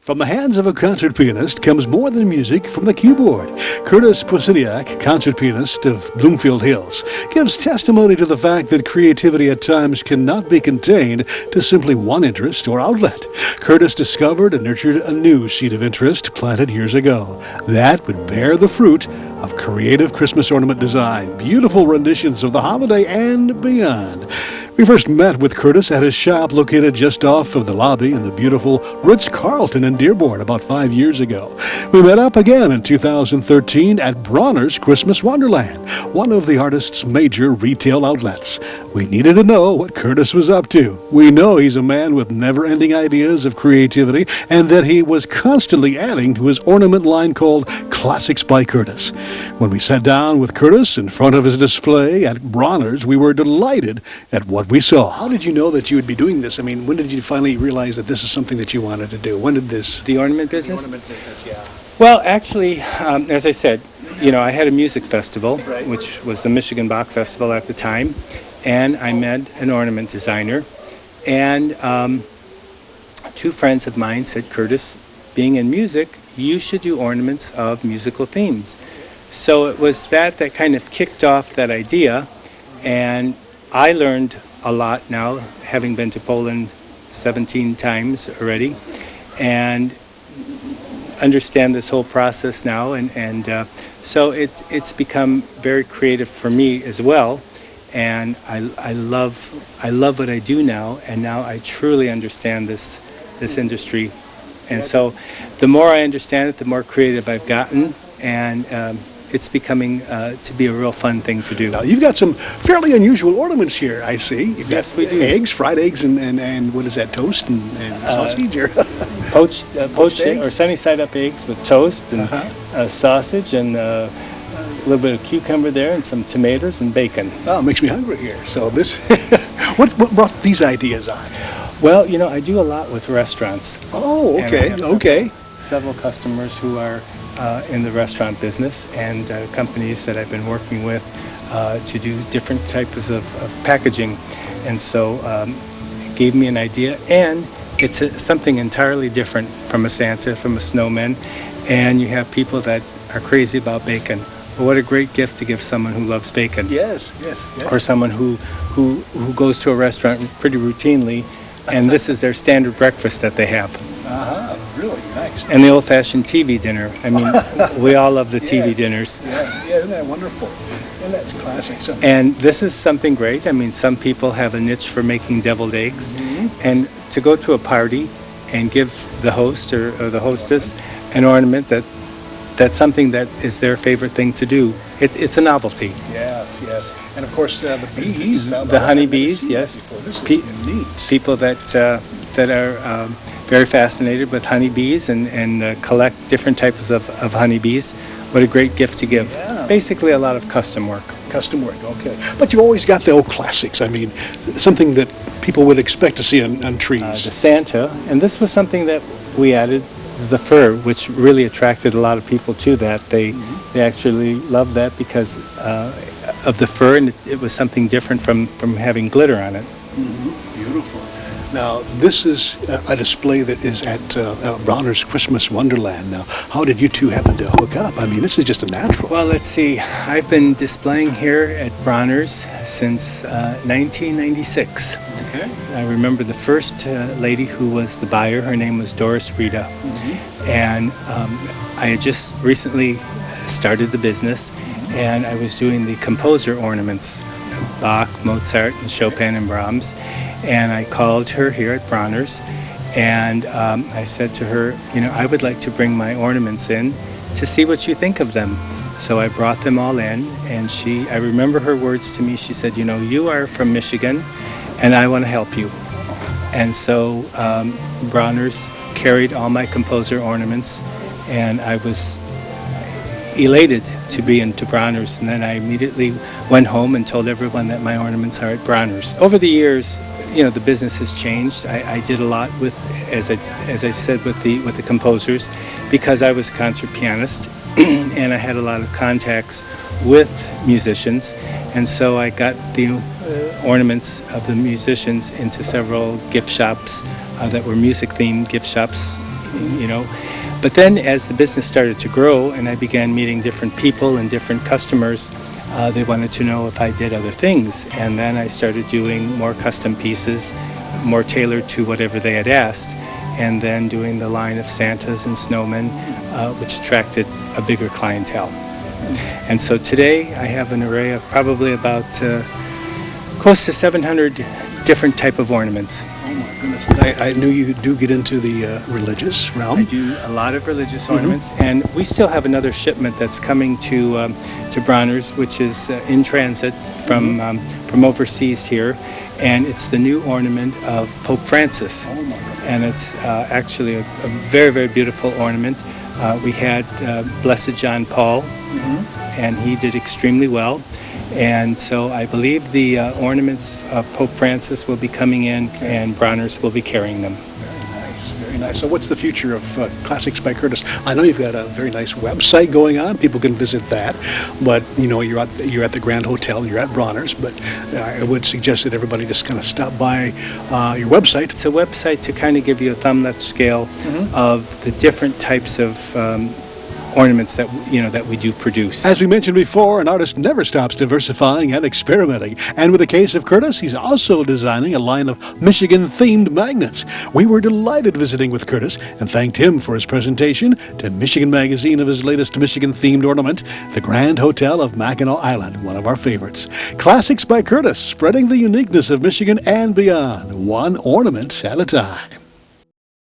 From the hands of a concert pianist comes more than music from the keyboard. Curtis Pusiniak, concert pianist of Bloomfield Hills, gives testimony to the fact that creativity at times cannot be contained to simply one interest or outlet. Curtis discovered and nurtured a new seed of interest planted years ago. That would bear the fruit of creative Christmas ornament design, beautiful renditions of the holiday and beyond. We first met with Curtis at his shop located just off of the lobby in the beautiful Ritz Carleton in Dearborn about 5 years ago. We met up again in 2013 at Bronner's Christmas Wonderland, one of the artist's major retail outlets. We needed to know what Curtis was up to. We know he's a man with never-ending ideas of creativity and that he was constantly adding to his ornament line called Classics by Curtis. When we sat down with Curtis in front of his display at Bronner's, we were delighted at what we saw. How did you know that you would be doing this? I mean, when did you finally realize that this is something that you wanted to do? When did this... The ornament business? The ornament business, yeah. Well, actually, as I said, I had a music festival, Right. which was the Michigan Bach Festival at the time, and I met an ornament designer, and two friends of mine said, Curtis, being in music, you should do ornaments of musical themes. So it was that kind of kicked off that idea, and I learned a lot now, having been to Poland 17 times already, and understand this whole process now, and so it's become very creative for me as well, and I love what I do now, and now I truly understand this industry, and so the more I understand it, the more creative I've gotten, and it's becoming to be a real fun thing to do. Now, you've got some fairly unusual ornaments here, I see. You've got Yes, we do. eggs, fried eggs, and what is that, toast and sausage? Or Poached eggs? or sunny side up eggs with toast and sausage and a little bit of cucumber there and some tomatoes and bacon. Oh, it makes me hungry here. So this, what brought these ideas on? Well, I do a lot with restaurants. Oh, And I okay, have okay. Several customers who are in the restaurant business, and companies that I've been working with to do different types of packaging, and so it gave me an idea, and it's something entirely different from a Santa, from a snowman, and you have people that are crazy about bacon. Well, what a great gift to give someone who loves bacon. Yes. Or someone who goes to a restaurant pretty routinely, and this is their standard breakfast that they have. Really nice. And the old-fashioned TV dinner. I mean, we all love the TV dinners. Yeah, isn't that wonderful? And that's classic. And this is something great. I mean, some people have a niche for making deviled eggs. And to go to a party and give the host or the hostess an ornament that's something that is their favorite thing to do. It's a novelty. Yes. And of course, the bees. The honeybees, yes. This is neat. People that are very fascinated with honeybees and collect different types of honeybees. What a great gift to give. Yeah. Basically a lot of custom work. Custom work, okay. But you always got the old classics. I mean, something that people would expect to see on trees. The Santa, and this was something that we added, the fur, which really attracted a lot of people to that. They actually loved that because of the fur, and it was something different from having glitter on it. Beautiful. Now, this is a display that is at Bronner's Christmas Wonderland. Now, how did you two happen to hook up? I mean, this is just a natural. Well, let's see. I've been displaying here at Bronner's since 1996. Okay. I remember the first lady who was the buyer. Her name was Doris Rita. And I had just recently started the business, and I was doing the composer ornaments, Bach, Mozart, and Chopin and Brahms. And I called her here at Bronner's, and I said to her, I would like to bring my ornaments in to see what you think of them. So I brought them all in, and I remember her words to me. She said, you are from Michigan, and I want to help you. And so Bronner's carried all my composer ornaments, and I was elated to be into Bronner's, and then I immediately went home and told everyone that my ornaments are at Bronner's. Over the years, the business has changed. I did a lot with, as I said, with the composers, because I was a concert pianist, and I had a lot of contacts with musicians, and so I got the ornaments of the musicians into several gift shops that were music-themed gift shops you know. But then as the business started to grow and I began meeting different people and different customers, they wanted to know if I did other things. And then I started doing more custom pieces, more tailored to whatever they had asked, and then doing the line of Santas and snowmen, which attracted a bigger clientele. And so today I have an array of probably about close to 700 different type of ornaments. Oh my goodness. I knew you do get into the religious realm. I do a lot of religious ornaments, and we still have another shipment that's coming to Bronner's, which is in transit from overseas here, and it's the new ornament of Pope Francis. Oh my goodness. And it's actually a very, very beautiful ornament. We had Blessed John Paul, and he did extremely well. And so I believe the ornaments of Pope Francis will be coming in, and Bronner's will be carrying them. Very nice, very nice. So what's the future of Classics by Curtis? I know you've got a very nice website going on. People can visit that. But, you know, you're at the Grand Hotel, you're at Bronner's, but I would suggest that everybody just kind of stop by your website. It's a website to kind of give you a thumb-left scale of the different types of ornaments that that we do produce. As we mentioned before, an artist never stops diversifying and experimenting. And with the case of Curtis, he's also designing a line of Michigan-themed magnets. We were delighted visiting with Curtis and thanked him for his presentation to Michigan Magazine of his latest Michigan-themed ornament, the Grand Hotel of Mackinac Island, one of our favorites. Classics by Curtis, spreading the uniqueness of Michigan and beyond, one ornament at a time.